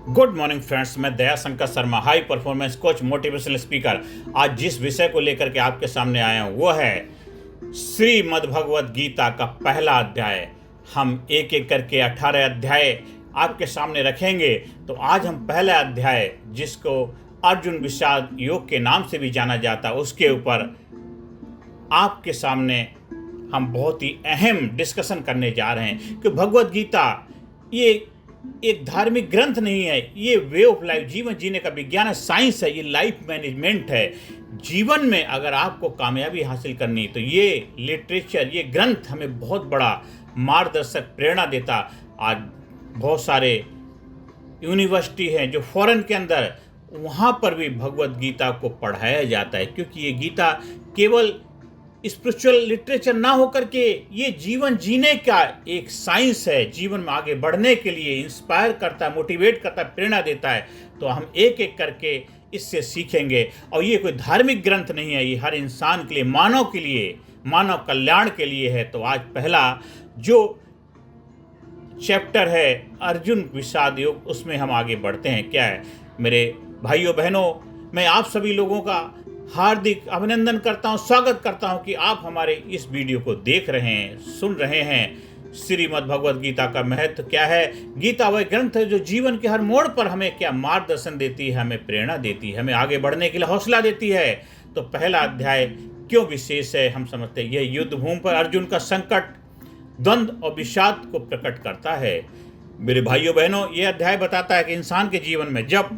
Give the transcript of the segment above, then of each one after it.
Good morning friends, मैं Daya Shankar Sharma, high performance coach, motivational speaker. आज जिस विषय को लेकर के आपके सामने आया हूँ वो है श्रीमद् भगवद गीता का पहला अध्याय। हम एक एक करके 18 अध्याय आपके सामने रखेंगे। तो आज हम पहला अध्याय, जिसको अर्जुन विषाद योग के नाम से भी जाना जाता है, उसके ऊपर आपके सामने हम बहुत ही अहम डिस्कशन करने जा रहे हैं कि भगवद गीता ये एक धार्मिक ग्रंथ नहीं है, ये वे ऑफ लाइफ, जीवन जीने का विज्ञान है, साइंस है, ये लाइफ मैनेजमेंट है। जीवन में अगर आपको कामयाबी हासिल करनी तो ये लिटरेचर, ये ग्रंथ हमें बहुत बड़ा मार्गदर्शक प्रेरणा देता। आज बहुत सारे यूनिवर्सिटी हैं जो फॉरेन के अंदर, वहाँ पर भी भगवद गीता को पढ़ाया जाता है, क्योंकि ये गीता केवल स्पिरिचुअल लिटरेचर ना होकर के ये जीवन जीने का एक साइंस है। जीवन में आगे बढ़ने के लिए इंस्पायर करता है, मोटिवेट करता है, प्रेरणा देता है। तो हम एक एक करके इससे सीखेंगे। और ये कोई धार्मिक ग्रंथ नहीं है, ये हर इंसान के लिए, मानव के लिए, मानव कल्याण के लिए है। तो आज पहला जो चैप्टर है अर्जुन विषाद योग, उसमें हम आगे बढ़ते हैं। क्या है मेरे भाइयों बहनों, मैं आप सभी लोगों का हार्दिक अभिनंदन करता हूं, स्वागत करता हूं कि आप हमारे इस वीडियो को देख रहे हैं, सुन रहे हैं। श्रीमद् भगवद गीता का महत्व क्या है? गीता वह ग्रंथ है जो जीवन के हर मोड़ पर हमें क्या मार्गदर्शन देती है, हमें प्रेरणा देती है, हमें आगे बढ़ने के लिए हौसला देती है। तो पहला अध्याय क्यों विशेष है हम समझते हैं। यह युद्ध भूमि पर अर्जुन का संकट, द्वंद्व और विषाद को प्रकट करता है। मेरे भाइयों बहनों, यह अध्याय बताता है कि इंसान के जीवन में जब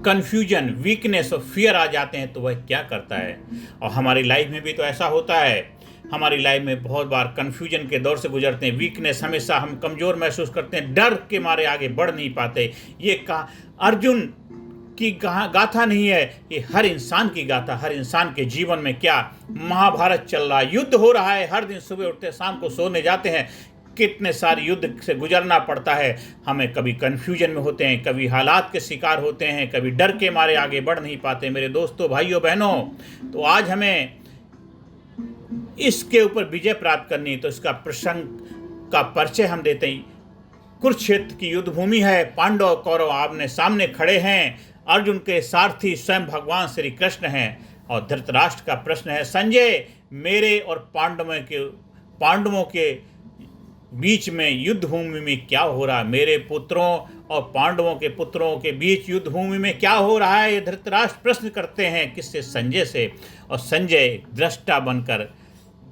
कन्फ्यूजन, वीकनेस और फियर आ जाते हैं तो वह क्या करता है। और हमारी लाइफ में भी तो ऐसा होता है। हमारी लाइफ में बहुत बार कन्फ्यूजन के दौर से गुजरते हैं। वीकनेस, हमेशा हम कमज़ोर महसूस करते हैं, डर के मारे आगे बढ़ नहीं पाते। ये अर्जुन की गाथा नहीं है, ये हर इंसान की गाथा। हर इंसान के जीवन में क्या महाभारत चल रहा है, युद्ध हो रहा है। हर दिन सुबह उठते शाम को सोने जाते हैं, कितने सारे युद्ध से गुजरना पड़ता है। हमें कभी कन्फ्यूजन में होते हैं, कभी हालात के शिकार होते हैं, कभी डर के मारे आगे बढ़ नहीं पाते। मेरे दोस्तों, भाइयों बहनों, तो आज हमें इसके ऊपर विजय प्राप्त करनी है। तो इसका प्रसंग का परिचय हम देते हैं। कुरुक्षेत्र की युद्ध भूमि है, पांडव और कौरव आमने सामने खड़े हैं। अर्जुन के सारथी स्वयं भगवान श्री कृष्ण हैं। और धृतराष्ट्र का प्रश्न है, संजय, मेरे और पांडवों के बीच में युद्ध भूमि में क्या हो रहा है? मेरे पुत्रों और पांडवों के पुत्रों के बीच युद्ध भूमि में क्या हो रहा है? ये धृतराष्ट्र प्रश्न करते हैं। किससे? संजय से। और संजय दृष्टा बनकर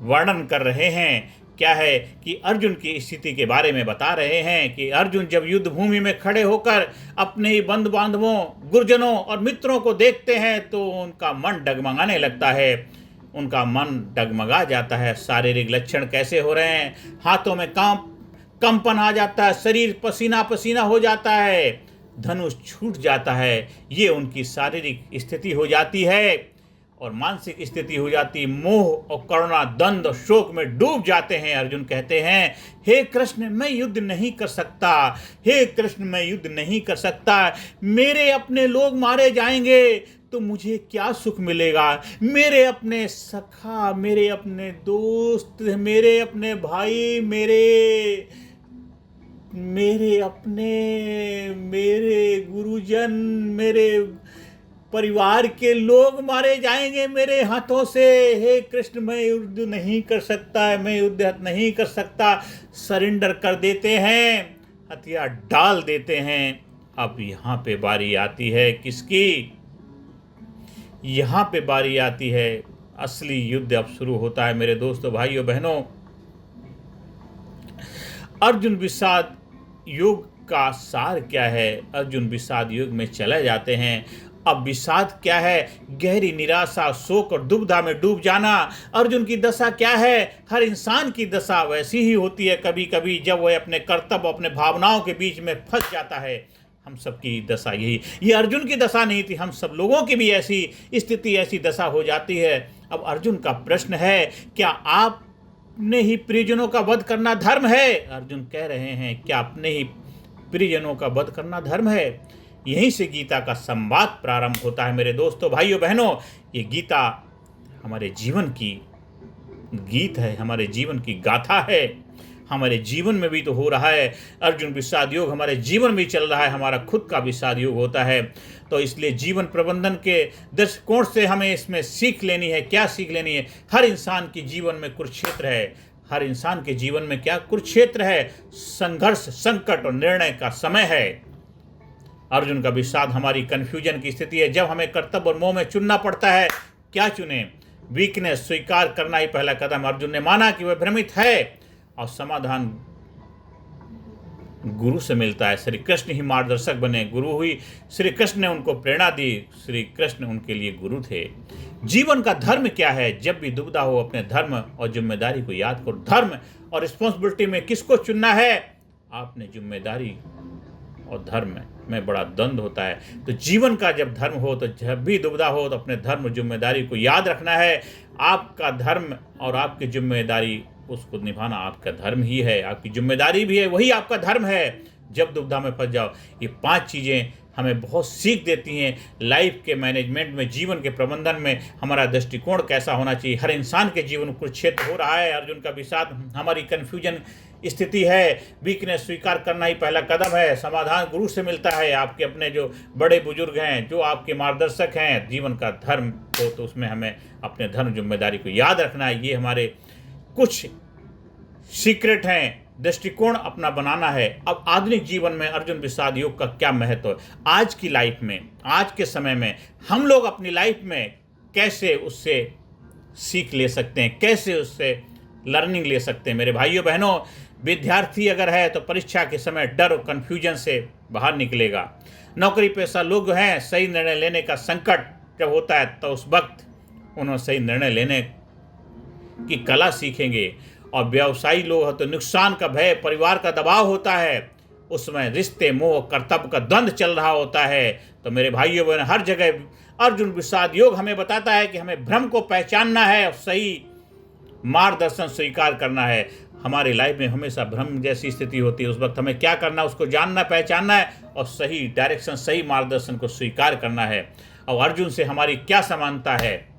वर्णन कर रहे हैं। क्या है कि अर्जुन की स्थिति के बारे में बता रहे हैं कि अर्जुन जब युद्ध भूमि में खड़े होकर अपने ही बंधु बांधवों, गुरुजनों और मित्रों को देखते हैं तो उनका मन डगमगाने लगता है। उनका मन डगमगा जाता है। शारीरिक लक्षण कैसे हो रहे हैं? हाथों में कंपन आ जाता है, शरीर पसीना पसीना हो जाता है, धनुष छूट जाता है। ये उनकी शारीरिक स्थिति हो जाती है। और मानसिक स्थिति हो जाती, मोह और करुणा, द्वंद्व, शोक में डूब जाते हैं। अर्जुन कहते हैं, हे कृष्ण, मैं युद्ध नहीं कर सकता। हे कृष्ण, मैं युद्ध नहीं कर सकता। मेरे अपने लोग मारे जाएंगे तो मुझे क्या सुख मिलेगा? मेरे अपने सखा, मेरे अपने दोस्त, मेरे अपने भाई, मेरे गुरुजन, मेरे परिवार के लोग मारे जाएंगे मेरे हाथों से। हे कृष्ण, मैं युद्ध नहीं कर सकता, मैं युद्ध नहीं कर सकता। सरेंडर कर देते हैं, हथियार डाल देते हैं। अब यहाँ पे बारी आती है किसकी? यहाँ पे बारी आती है, असली युद्ध अब शुरू होता है। मेरे दोस्तों, भाइयों बहनों, अर्जुन विषाद योग का सार क्या है? अर्जुन विषाद योग में चले जाते हैं। अब विषाद क्या है? गहरी निराशा, शोक और दुविधा में डूब जाना। अर्जुन की दशा क्या है? हर इंसान की दशा वैसी ही होती है कभी कभी, जब वह अपने कर्तव्य, अपने भावनाओं के बीच में फंस जाता है। हम सबकी दशा यही, ये अर्जुन की दशा नहीं थी, हम सब लोगों की भी ऐसी स्थिति, ऐसी दशा हो जाती है। अब अर्जुन का प्रश्न है, क्या आपने ही प्रियजनों का वध करना धर्म है? अर्जुन कह रहे हैं, क्या अपने ही प्रियजनों का वध करना धर्म है? यहीं से गीता का संवाद प्रारंभ होता है। मेरे दोस्तों, भाइयों बहनों, ये गीता हमारे जीवन की गीत है, हमारे जीवन की गाथा है। हमारे जीवन में भी तो हो रहा है। अर्जुन विषाद योग हमारे जीवन में चल रहा है, हमारा खुद का विषाद योग होता है। तो इसलिए जीवन प्रबंधन के दृष्टिकोण से हमें इसमें सीख लेनी है। क्या सीख लेनी है? हर इंसान के जीवन में कुरुक्षेत्र है। हर इंसान के जीवन में क्या कुरुक्षेत्र है? संघर्ष, संकट और निर्णय का समय है। अर्जुन का विषाद हमारी कन्फ्यूजन की स्थिति है, जब हमें कर्तव्य और मोह में चुनना पड़ता है। क्या चुने? वीकनेस स्वीकार करना ही पहला कदम। अर्जुन ने माना कि वह भ्रमित है और समाधान गुरु से मिलता है। श्री कृष्ण ही मार्गदर्शक बने, गुरु हुई श्री कृष्ण ने उनको प्रेरणा दी। श्री कृष्ण उनके लिए गुरु थे। जीवन का धर्म क्या है? जब भी दुविधा हो अपने धर्म और जिम्मेदारी को याद करो। धर्म और रिस्पॉन्सिबिलिटी में किसको चुनना है? आपने जिम्मेदारी और धर्म में बड़ा द्वंद्व होता है। तो जीवन का जब धर्म हो, तो जब भी दुविधा हो तो अपने धर्म और जिम्मेदारी को याद रखना है। आपका धर्म और आपकी जिम्मेदारी, उसको निभाना आपका धर्म ही है, आपकी जिम्मेदारी भी है, वही आपका धर्म है। जब दुविधा में फंस जाओ, ये 5 चीज़ें हमें बहुत सीख देती हैं लाइफ के मैनेजमेंट में, जीवन के प्रबंधन में हमारा दृष्टिकोण कैसा होना चाहिए। हर इंसान के जीवन में कुरुक्षेत्र हो रहा है। अर्जुन का विषाद हमारी कन्फ्यूजन स्थिति है। वीकनेस स्वीकार करना ही पहला कदम है। समाधान गुरु से मिलता है। आपके अपने जो बड़े बुजुर्ग हैं, जो आपके मार्गदर्शक हैं, जीवन का धर्म हो तो उसमें हमें अपने धर्म जिम्मेदारी को याद रखना है। ये हमारे कुछ सीक्रेट हैं, दृष्टिकोण अपना बनाना है। अब आधुनिक जीवन में अर्जुन विषाद योग का क्या महत्व है? आज की लाइफ में, आज के समय में हम लोग अपनी लाइफ में कैसे उससे सीख ले सकते हैं, कैसे उससे लर्निंग ले सकते हैं? मेरे भाइयों बहनों, विद्यार्थी अगर है तो परीक्षा के समय डर और कन्फ्यूजन से बाहर निकलेगा। नौकरी पेशा लोग हैं, सही निर्णय लेने का संकट जब होता है तो उस वक्त उन्होंने सही निर्णय लेने की कला सीखेंगे। और व्यवसायी लोग हो तो नुकसान का भय, परिवार का दबाव होता है, उसमें रिश्ते, मोह, कर्तव्य का द्वंद्व चल रहा होता है। तो मेरे भाइयों बहन, हर जगह अर्जुन विषाद योग हमें बताता है कि हमें भ्रम को पहचानना है और सही मार्गदर्शन स्वीकार करना है। हमारी लाइफ में हमेशा भ्रम जैसी स्थिति होती है, उस वक्त हमें क्या करना है, उसको जानना, पहचानना है और सही डायरेक्शन, सही मार्गदर्शन को स्वीकार करना है। और अर्जुन से हमारी क्या समानता है?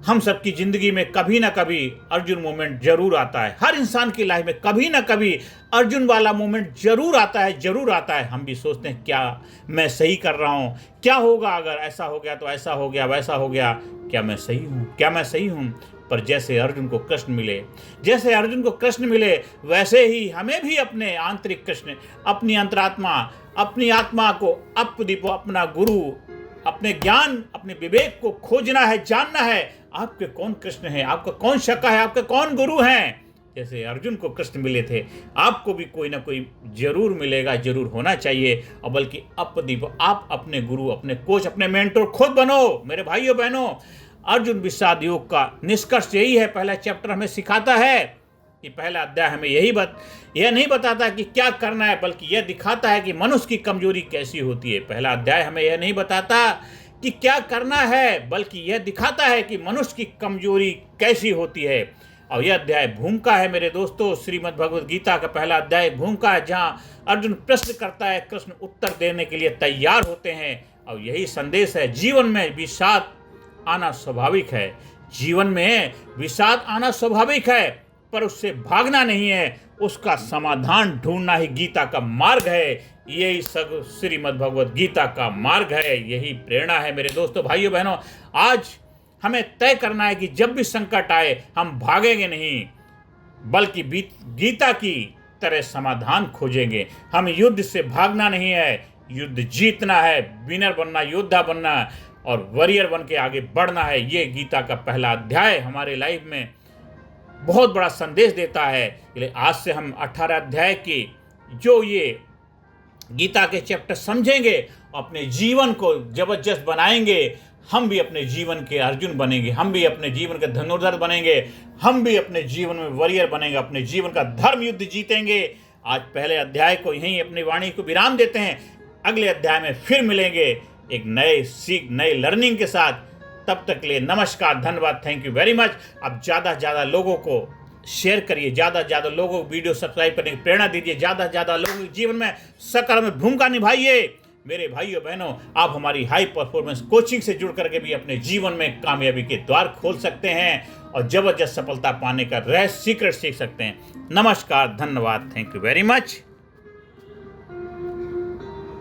हम सबकी ज़िंदगी में कभी ना कभी अर्जुन मोमेंट जरूर आता है। हर इंसान की लाइफ में कभी ना कभी अर्जुन वाला मोमेंट जरूर आता है, जरूर आता है। हम भी सोचते हैं क्या मैं सही कर रहा हूँ, क्या होगा अगर ऐसा हो गया तो ऐसा हो गया, वैसा हो गया, क्या मैं सही हूँ, क्या मैं सही हूँ? पर जैसे अर्जुन को कृष्ण मिले, जैसे अर्जुन को कृष्ण मिले, वैसे ही हमें भी अपने आंतरिक कृष्ण, अपनी अंतरात्मा, अपनी आत्मा को, अपना गुरु, अपने ज्ञान, अपने विवेक को खोजना है, जानना है। आपके कौन कृष्ण है, आपका कौन शका है, आपके कौन गुरु हैं? जैसे अर्जुन को कृष्ण मिले थे, आपको भी कोई ना कोई जरूर मिलेगा, जरूर होना चाहिए। और बल्कि आप अपने गुरु, अपने कोच, अपने मेंटोर खुद बनो। मेरे भाइयों बहनों, अर्जुन विषाद योग का निष्कर्ष यही है। पहला चैप्टर हमें सिखाता है कि पहला अध्याय हमें यह नहीं बताता कि क्या करना है, बल्कि यह दिखाता है कि मनुष्य की कमजोरी कैसी होती है। पहला अध्याय हमें यह नहीं बताता कि क्या करना है, बल्कि यह दिखाता है कि मनुष्य की कमजोरी कैसी होती है। और यह अध्याय भूमिका है मेरे दोस्तों। श्रीमद् भगवद गीता का पहला अध्याय भूमिका है, जहाँ अर्जुन प्रश्न करता है, कृष्ण उत्तर देने के लिए तैयार होते हैं। और यही संदेश है, जीवन में विषाद आना स्वाभाविक है, जीवन में विषाद आना स्वाभाविक है, पर उससे भागना नहीं है, उसका समाधान ढूंढना ही गीता का मार्ग है। यही सब श्रीमद् भगवद गीता का मार्ग है, यही प्रेरणा है मेरे दोस्तों, भाइयों बहनों। आज हमें तय करना है कि जब भी संकट आए हम भागेंगे नहीं, बल्कि गीता की तरह समाधान खोजेंगे। हम युद्ध से भागना नहीं है, युद्ध जीतना है, विनर बनना, योद्धा बनना और वॉरियर बन के आगे बढ़ना है। ये गीता का पहला अध्याय हमारे लाइफ में बहुत बड़ा संदेश देता है। इसलिए आज से हम 18 अध्याय के जो ये गीता के चैप्टर समझेंगे, अपने जीवन को जबरदस्त बनाएंगे। हम भी अपने जीवन के अर्जुन बनेंगे, हम भी अपने जीवन के धनुर्धर बनेंगे, हम भी अपने जीवन में वॉरियर बनेंगे, अपने जीवन का धर्म युद्ध जीतेंगे। आज पहले अध्याय को यहीं अपनी वाणी को विराम देते हैं। अगले अध्याय में फिर मिलेंगे एक नए सीख, नए लर्निंग के साथ। तब तक के लिए नमस्कार, धन्यवाद, थैंक यू वेरी मच। अब ज़्यादा से ज़्यादा लोगों को शेयर करिए, ज़्यादा से ज़्यादा लोगों को वीडियो सब्सक्राइब करने की प्रेरणा दीजिए, ज़्यादा से ज़्यादा लोगों के जीवन में सकारात्मक भूमिका निभाइए। मेरे भाइयों बहनों, आप हमारी हाई परफॉर्मेंस कोचिंग से जुड़ करके भी अपने जीवन में कामयाबी के द्वार खोल सकते हैं और जबरदस्त सफलता पाने का रहस्य सीक्रेट सीख सकते हैं। नमस्कार, धन्यवाद, थैंक यू वेरी मच।